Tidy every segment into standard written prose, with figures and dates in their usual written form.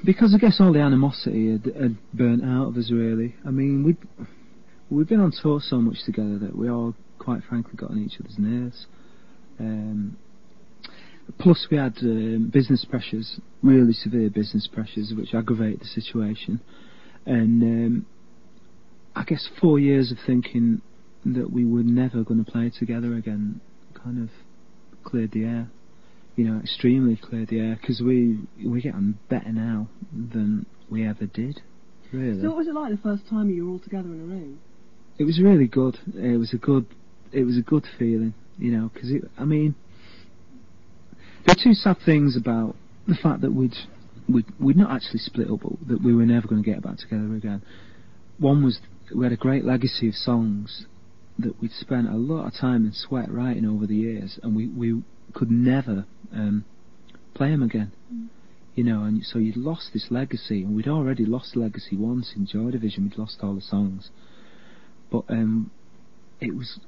Because I guess all the animosity had burnt out of us, really. I mean, we've been on tour so much together that we all, quite frankly, got on each other's nerves. Plus we had business pressures, really severe business pressures, which aggravated the situation. And I guess 4 years of thinking that we were never going to play together again kind of cleared the air. You know, extremely cleared the air, because we get on better now than we ever did, really. So what was it like the first time you were all together in a room? It was really good. It was a good feeling, you know, because I mean, there are two sad things about the fact that we'd not actually split up, but that we were never going to get back together again. One was we had a great legacy of songs that we'd spent a lot of time and sweat writing over the years, and we could never play them again. You know, and so you'd lost this legacy, and we'd already lost legacy once in Joy Division. We'd lost all the songs, but it was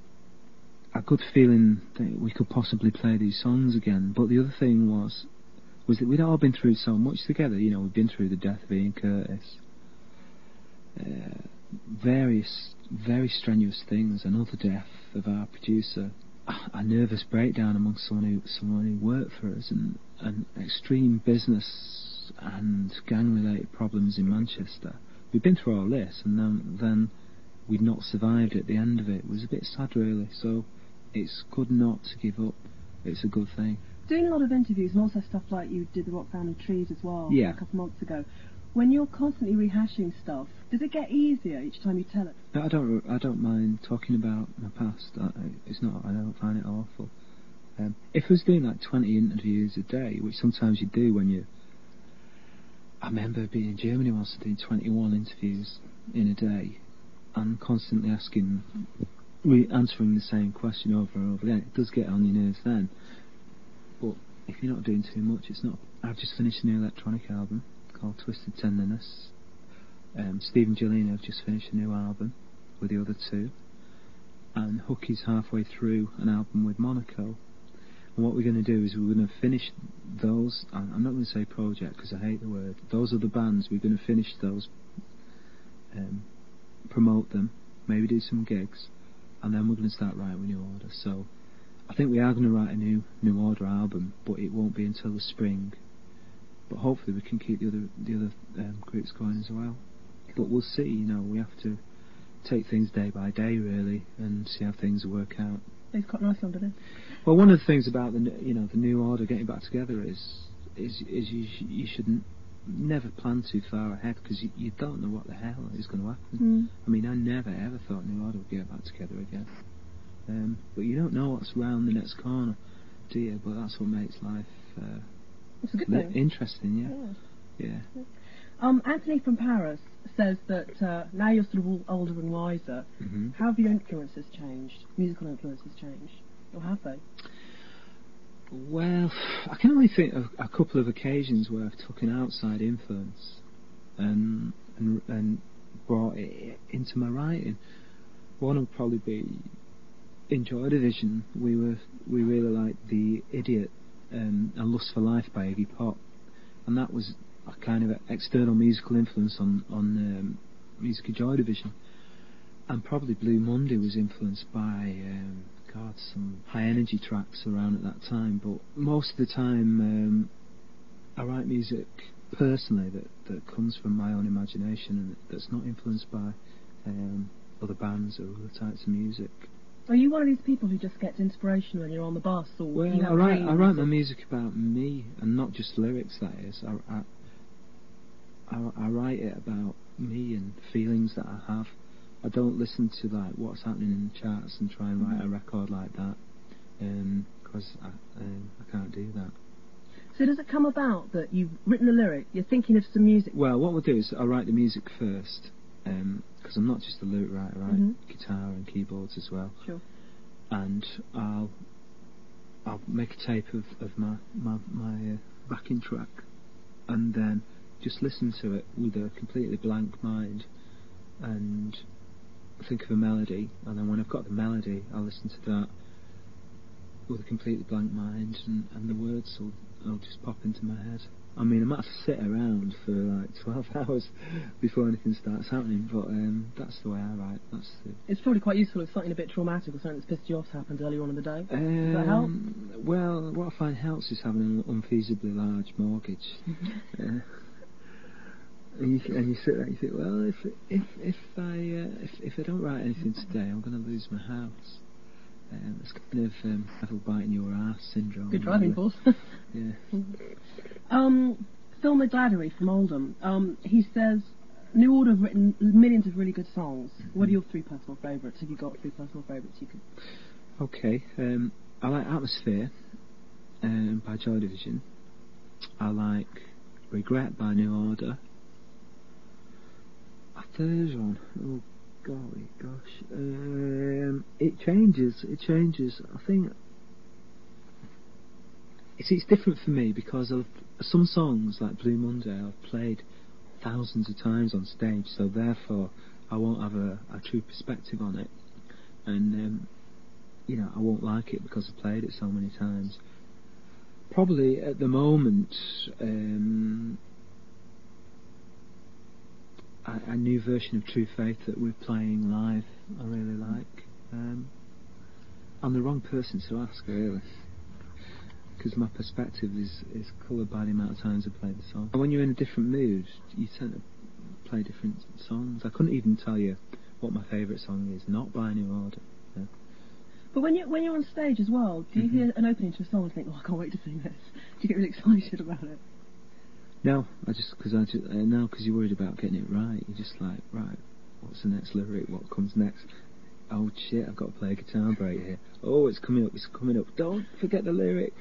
a good feeling that we could possibly play these songs again. But the other thing was that we'd all been through so much together. You know, we'd been through the death of Ian Curtis, various very strenuous things, another death of our producer, a nervous breakdown amongst someone who worked for us, and extreme business and gang-related problems in Manchester. We'd been through all this, and then we'd not survived at the end of it. It was a bit sad, really. So it's good not to give up. It's a good thing. Doing a lot of interviews and also stuff like you did the Rock Family Trees as well, yeah, a couple of months ago. When you're constantly rehashing stuff, does it get easier each time you tell it? I don't mind talking about my past. It's not. I don't find it awful. If I was doing like 20 interviews a day, which sometimes you do when you... I remember being in Germany once doing 21 interviews in a day, and constantly answering the same question over and over again. It does get on your nerves then, but if you're not doing too much, it's not. I've just finished a new electronic album called Twisted Tenderness. Steve and Gillian have just finished a new album with the other two, and Hookie's halfway through an album with Monaco. And what we're going to do is we're going to finish those. I'm not going to say project because I hate the word. Those are the bands. We're going to finish those, promote them, maybe do some gigs, and then we're going to start writing with New Order. So I think we are going to write a New Order album, but it won't be until the spring. But hopefully we can keep the other groups going as well. But we'll see. You know, we have to take things day by day, really, and see how things work out. It's quite nice, don't it? Well, one of the things about the New Order getting back together is you shouldn't never plan too far ahead, because you don't know what the hell is going to happen. I mean, I never ever thought New Order would get back together again. But you don't know what's round the next corner, do you? But that's what makes life it's a good thing. Interesting, yeah. Anthony from Paris says that now you're sort of older and wiser. How have your influences changed? Musical influences changed, or have they? Well, I can only think of a couple of occasions where I've took an outside influence and brought it into my writing. One would probably be in Joy Division. We really liked The Idiot and Lust for Life by Iggy Pop, and that was a kind of external musical influence on music of Joy Division. And probably Blue Monday was influenced by some high energy tracks around at that time. But most of the time I write music personally that comes from my own imagination, and that's not influenced by other bands or other types of music. Are you one of these people who just gets inspiration when you're on the bus, or well, you have I write my music about me, and not just lyrics. That is, I write it about me and feelings that I have. I don't listen to like what's happening in the charts and try and write a record like that, because I can't do that. So does it come about that you've written a lyric, you're thinking of some music? Well, what we'll do is I'll write the music first, because I'm not just a lyric writer, I write guitar and keyboards as well. Sure. And I'll make a tape of my backing track, and then just listen to it with a completely blank mind, and think of a melody, and then when I've got the melody, I'll listen to that with a completely blank mind, and the words will just pop into my head. I mean, I might have to sit around for like 12 hours before anything starts happening, but that's the way I write. It's probably quite useful if something a bit traumatic or something that's pissed you off happened earlier on in the day. Does that help? Well, what I find helps is having an unfeasibly large mortgage. And you sit there and you think, well, if I don't write anything today, I'm going to lose my house. It's kind of devil biting your ass syndrome. Good driving force. Yeah. Phil McGladdery from Oldham, he says, New Order have written millions of really good songs. What are your three personal favourites? Have you got three personal favourites you could... Okay, I like Atmosphere by Joy Division. I like Regret by New Order. A third one, oh golly gosh, it changes. I think it's different for me because of some songs like Blue Monday I've played thousands of times on stage, so therefore I won't have a true perspective on it, and I won't like it because I've played it so many times. Probably at the moment, a new version of True Faith that we're playing live I really like. I'm the wrong person to ask, really, because my perspective is coloured by the amount of times I play the song. When you're in a different mood, you tend to play different songs. I couldn't even tell you what my favourite song is, not by New Order. Yeah. But when you're on stage as well, do you hear an opening to a song and think, oh, I can't wait to sing this? Do you get really excited about it? No, because you're worried about getting it right. You're just like, right, what's the next lyric? What comes next? Oh shit, I've got to play a guitar break here. Oh, it's coming up. Don't forget the lyric.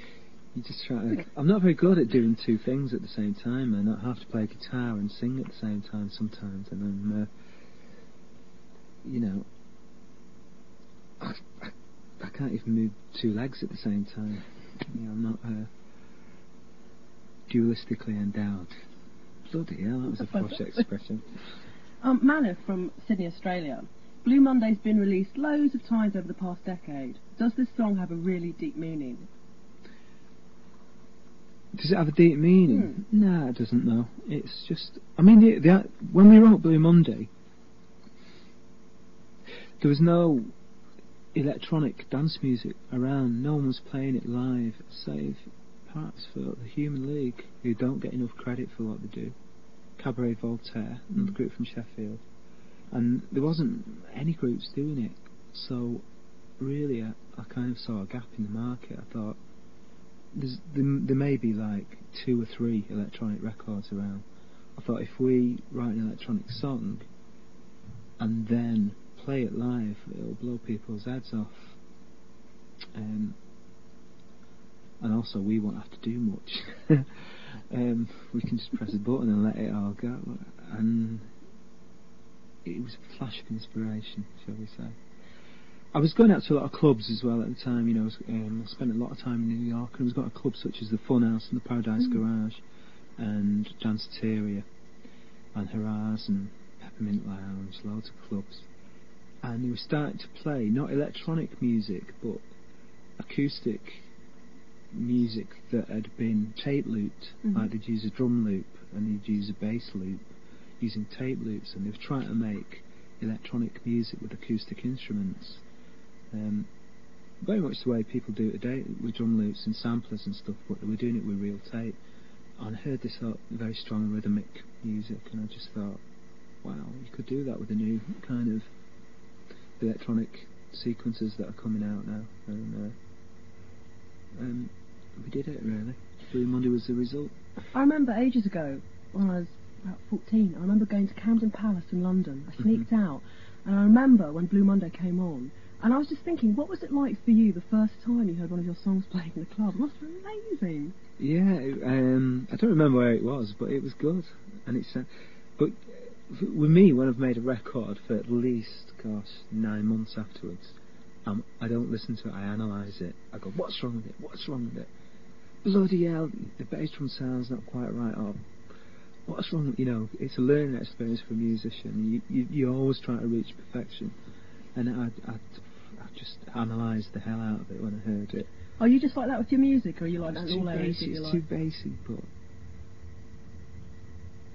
You just try to... I'm not very good at doing two things at the same time, and I have to play guitar and sing at the same time sometimes, and then, I can't even move two legs at the same time. I'm not dualistically endowed. Bloody hell, that was a posh expression. Manif from Sydney, Australia. Blue Monday's been released loads of times over the past decade. Does this song have a really deep meaning? Does it have a deep meaning? No, it doesn't, no. It's just... I mean, when we wrote Blue Monday, there was no electronic dance music around. No one was playing it live, save perhaps for the Human League, who don't get enough credit for what they do. Cabaret Voltaire, another group from Sheffield. And there wasn't any groups doing it. So, really, I kind of saw a gap in the market. I thought, there may be like 2 or 3 electronic records around. I thought, if we write an electronic song and then play it live, it'll blow people's heads off. And also, we won't have to do much. We can just press a button and let it all go. And it was a flash of inspiration, shall we say. I was going out to a lot of clubs as well at the time. I spent a lot of time in New York, and I was going to clubs such as the Funhouse and the Paradise Garage, and Danceteria, and Haraz and Peppermint Lounge, loads of clubs. And they were starting to play not electronic music, but acoustic music that had been tape looped. Like they'd use a drum loop and they'd use a bass loop using tape loops, and they were trying to make electronic music with acoustic instruments, very much the way people do it today with drum loops and samplers and stuff, but they were doing it with real tape. And I heard this very strong rhythmic music, and I just thought, wow, you could do that with the new kind of electronic sequences that are coming out now. And we did it, really. Blue Monday was the result. I remember ages ago, when I was about 14, I remember going to Camden Palace in London. I sneaked out, and I remember when Blue Monday came on, and I was just thinking, what was it like for you the first time you heard one of your songs playing in the club? It must have been amazing. Yeah, I don't remember where it was, but it was good. And it's but with me, when I've made a record for at least, 9 months afterwards, I don't listen to it, I analyse it. I go, what's wrong with it? What's wrong with it? Bloody hell, the bass drum sound's not quite right, or what's wrong? It's a learning experience for a musician. You always try to reach perfection, and I just analysed the hell out of it when I heard it. Are you just like that with your music, or are you like that in all areas of your It's life? too basic, but